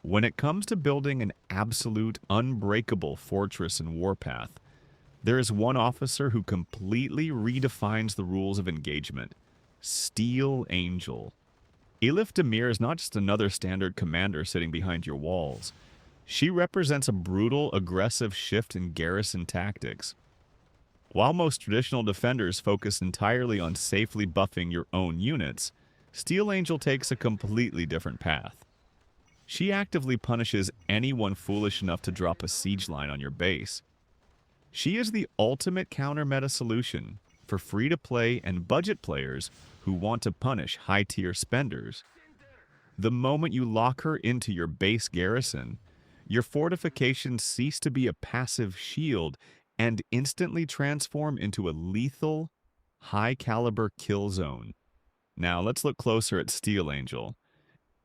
When it comes to building an absolute unbreakable fortress in Warpath, there is one officer who completely redefines the rules of engagement: Steel Angel. Elif Demir is not just another standard commander sitting behind your walls. She represents a brutal, aggressive shift in garrison tactics. While most traditional defenders focus entirely on safely buffing your own units, Steel Angel takes a completely different path. She actively punishes anyone foolish enough to drop a siege line on your base. She is the ultimate counter-meta solution for free-to-play and budget players who want to punish high-tier spenders. The moment you lock her into your base garrison, your fortifications cease to be a passive shield and instantly transform into a lethal, high-caliber kill zone. Now let's look closer at Steel Angel.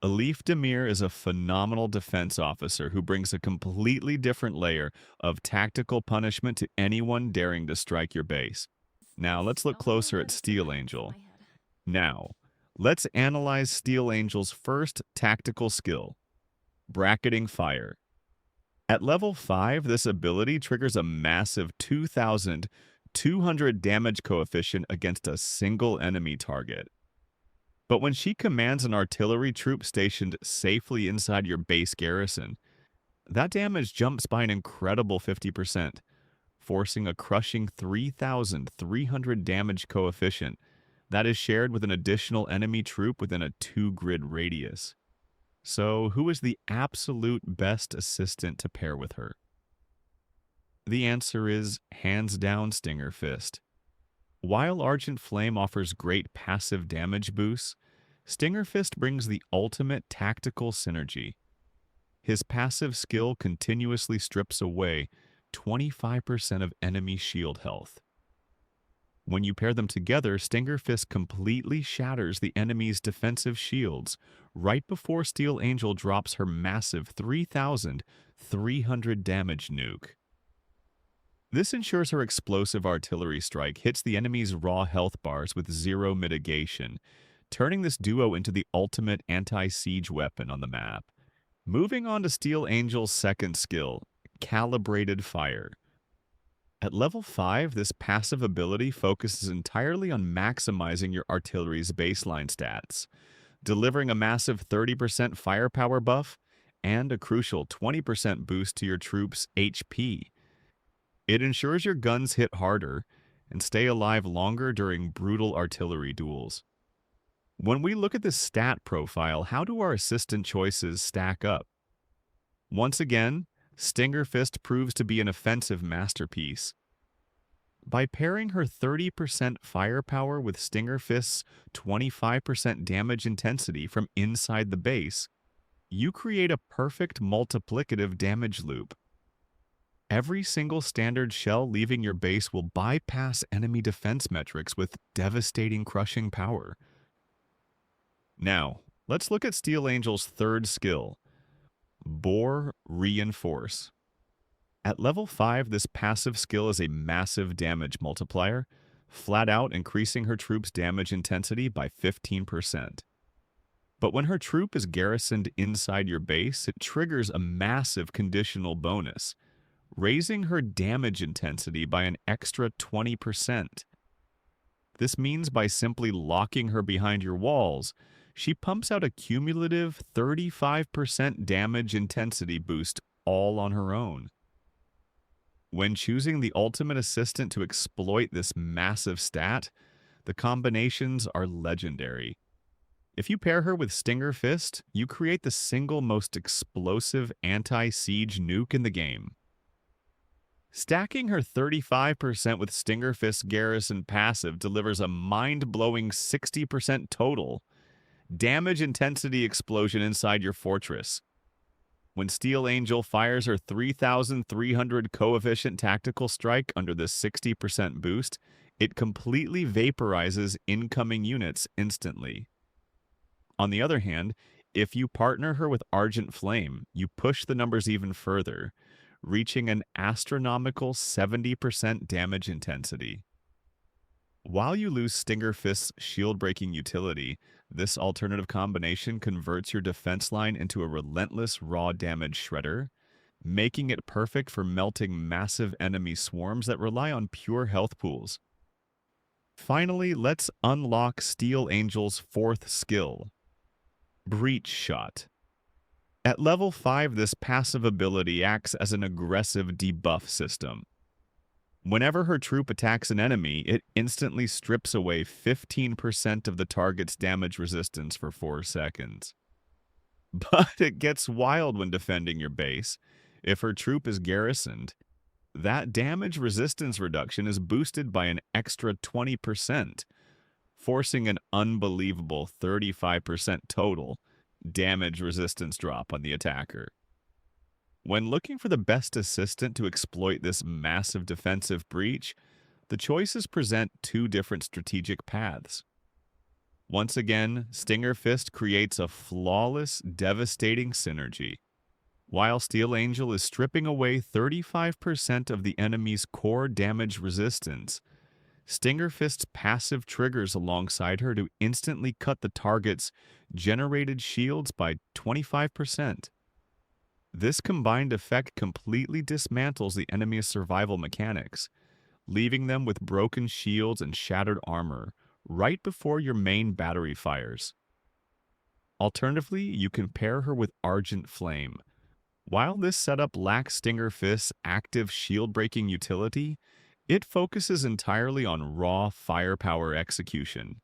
Elif Demir is a phenomenal defense officer who brings a completely different layer of tactical punishment to anyone daring to strike your base. Now let's look closer at Steel Angel. Now, let's analyze Steel Angel's first tactical skill: bracketing fire. At level 5, this ability triggers a massive 2,200 damage coefficient against a single enemy target. But when she commands an artillery troop stationed safely inside your base garrison, that damage jumps by an incredible 50%, forcing a crushing 3,300 damage coefficient that is shared with an additional enemy troop within a 2-grid radius. So, who is the absolute best assistant to pair with her? The answer is, hands down, Stinger Fist. While Argent Flame offers great passive damage boosts, Stinger Fist brings the ultimate tactical synergy. His passive skill continuously strips away 25% of enemy shield health. When you pair them together, Stinger Fist completely shatters the enemy's defensive shields right before Steel Angel drops her massive 3,300 damage nuke. This ensures her explosive artillery strike hits the enemy's raw health bars with zero mitigation, turning this duo into the ultimate anti-siege weapon on the map. Moving on to Steel Angel's second skill, Calibrated Fire. At level 5, this passive ability focuses entirely on maximizing your artillery's baseline stats, delivering a massive 30% firepower buff and a crucial 20% boost to your troops' HP. It ensures your guns hit harder and stay alive longer during brutal artillery duels. When we look at this stat profile, how do our assistant choices stack up? Once again, Stinger Fist proves to be an offensive masterpiece. By pairing her 30% firepower with Stinger Fist's 25% damage intensity from inside the base, you create a perfect multiplicative damage loop. Every single standard shell leaving your base will bypass enemy defense metrics with devastating crushing power. Now, let's look at Steel Angel's third skill, Bore Reinforce. At level 5, this passive skill is a massive damage multiplier, flat out increasing her troops' damage intensity by 15%. But when her troop is garrisoned inside your base, it triggers a massive conditional bonus, raising her damage intensity by an extra 20%. This means by simply locking her behind your walls, she pumps out a cumulative 35% damage intensity boost all on her own. When choosing the ultimate assistant to exploit this massive stat, the combinations are legendary. If you pair her with Stinger Fist, you create the single most explosive anti-siege nuke in the game. Stacking her 35% with Stinger Fist's garrison passive delivers a mind-blowing 60% total damage intensity explosion inside your fortress. When Steel Angel fires her 3,300 coefficient tactical strike under this 60% boost, it completely vaporizes incoming units instantly. On the other hand, if you partner her with Argent Flame, you push the numbers even further, reaching an astronomical 70% damage intensity. While you lose Stinger Fist's shield-breaking utility, This alternative combination converts your defense line into a relentless raw damage shredder, making it perfect for melting massive enemy swarms that rely on pure health pools. Finally, let's unlock Steel Angel's fourth skill, Breach Shot. At level 5, this passive ability acts as an aggressive debuff system. Whenever her troop attacks an enemy, it instantly strips away 15% of the target's damage resistance for 4 seconds. But it gets wild when defending your base. If her troop is garrisoned, that damage resistance reduction is boosted by an extra 20%, forcing an unbelievable 35% total damage resistance drop on the attacker. When looking for the best assistant to exploit this massive defensive breach, the choices present two different strategic paths. Once again, Stinger Fist creates a flawless, devastating synergy. While Steel Angel is stripping away 35% of the enemy's core damage resistance, Stinger Fist's passive triggers alongside her to instantly cut the target's generated shields by 25%. This combined effect completely dismantles the enemy's survival mechanics, leaving them with broken shields and shattered armor right before your main battery fires. Alternatively, you can pair her with Argent Flame. While this setup lacks Stinger Fist's active shield-breaking utility, it focuses entirely on raw firepower execution.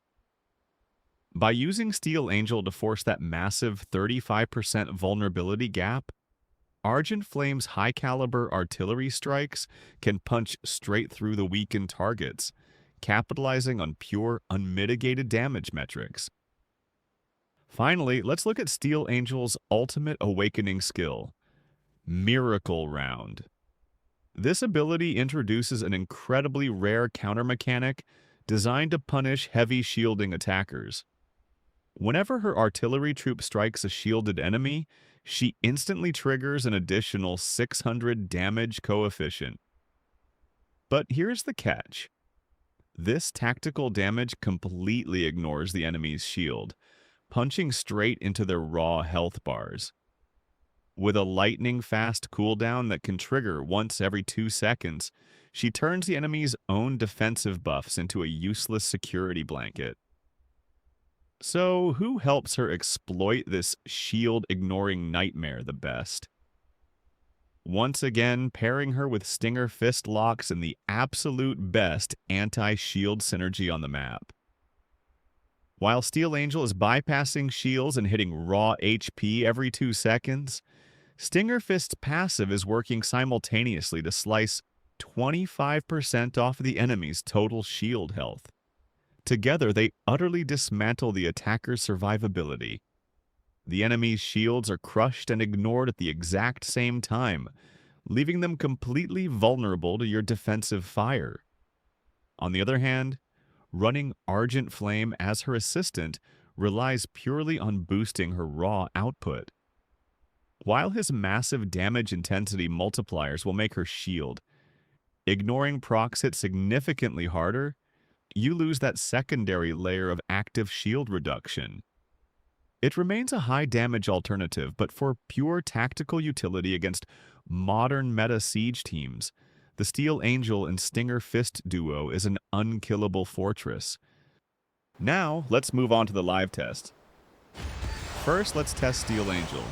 By using Steel Angel to force that massive 35% vulnerability gap, Argent Flame's high-caliber artillery strikes can punch straight through the weakened targets, capitalizing on pure, unmitigated damage metrics. Finally, let's look at Steel Angel's ultimate awakening skill, Miracle Round. This ability introduces an incredibly rare counter mechanic designed to punish heavy shielding attackers. Whenever her artillery troop strikes a shielded enemy, she instantly triggers an additional 600 damage coefficient. But here's the catch. This tactical damage completely ignores the enemy's shield, punching straight into their raw health bars. With a lightning-fast cooldown that can trigger once every 2 seconds, she turns the enemy's own defensive buffs into a useless security blanket. So, who helps her exploit this shield-ignoring nightmare the best? Once again, pairing her with Stinger Fist locks in the absolute best anti-shield synergy on the map. While Steel Angel is bypassing shields and hitting raw HP every 2 seconds, Stinger Fist's passive is working simultaneously to slice 25% off the enemy's total shield health. Together, they utterly dismantle the attacker's survivability. The enemy's shields are crushed and ignored at the exact same time, leaving them completely vulnerable to your defensive fire. On the other hand, running Argent Flame as her assistant relies purely on boosting her raw output. While his massive damage intensity multipliers will make her shield, ignoring procs hit significantly harder, you lose that secondary layer of active shield reduction. It remains a high damage alternative, but for pure tactical utility against modern meta siege teams, the Steel Angel and Stinger Fist duo is an unkillable fortress. Now, let's move on to the live test. First, let's test Steel Angel.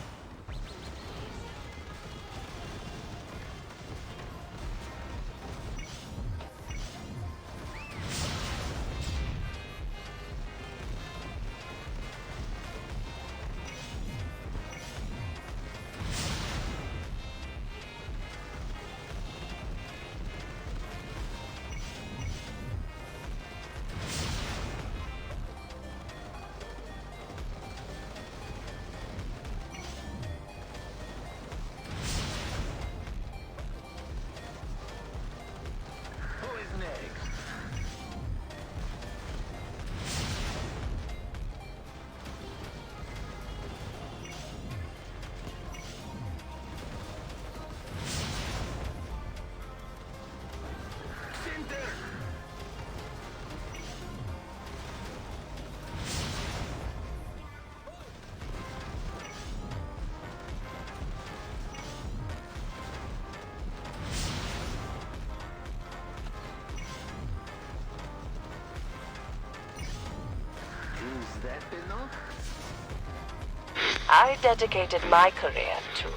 I dedicated my career to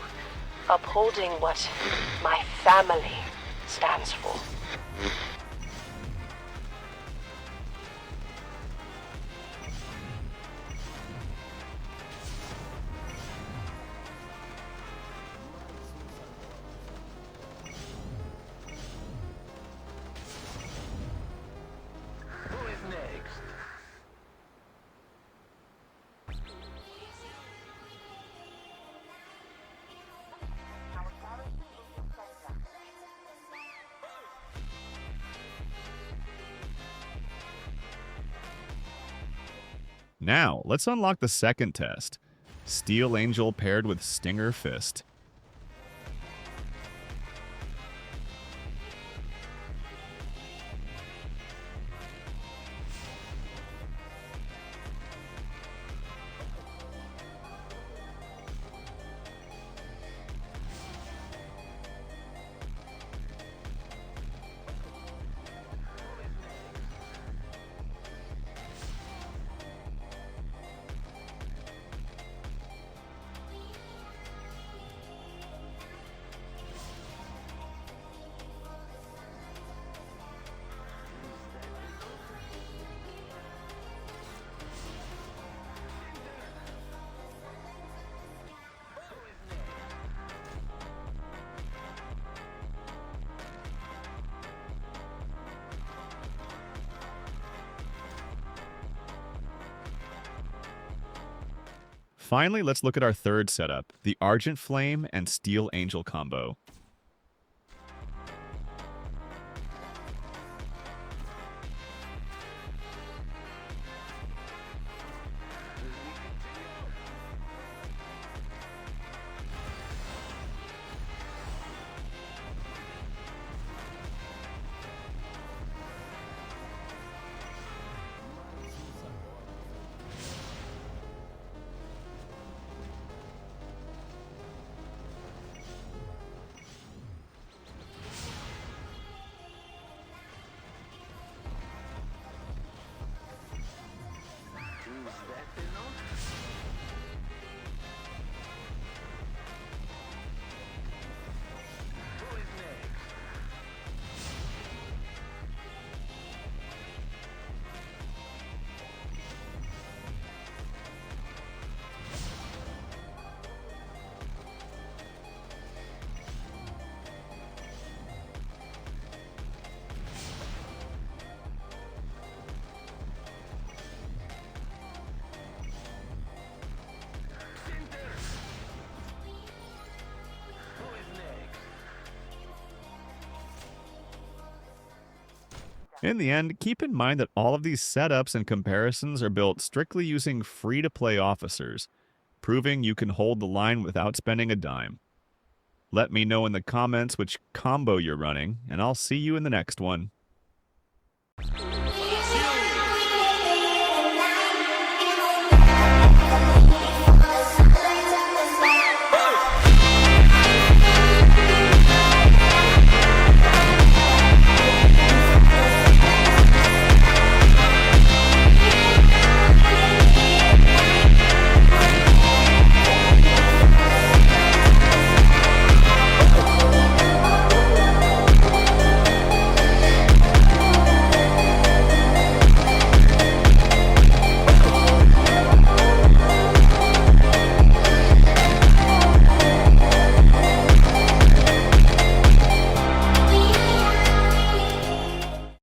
upholding what my family stands for. Now, let's unlock the second test. Steel Angel paired with Stinger Fist. Finally, let's look at our third setup, the Argent Flame and Steel Angel combo. In the end, keep in mind that all of these setups and comparisons are built strictly using free-to-play officers, proving you can hold the line without spending a dime. Let me know in the comments which combo you're running, and I'll see you in the next one.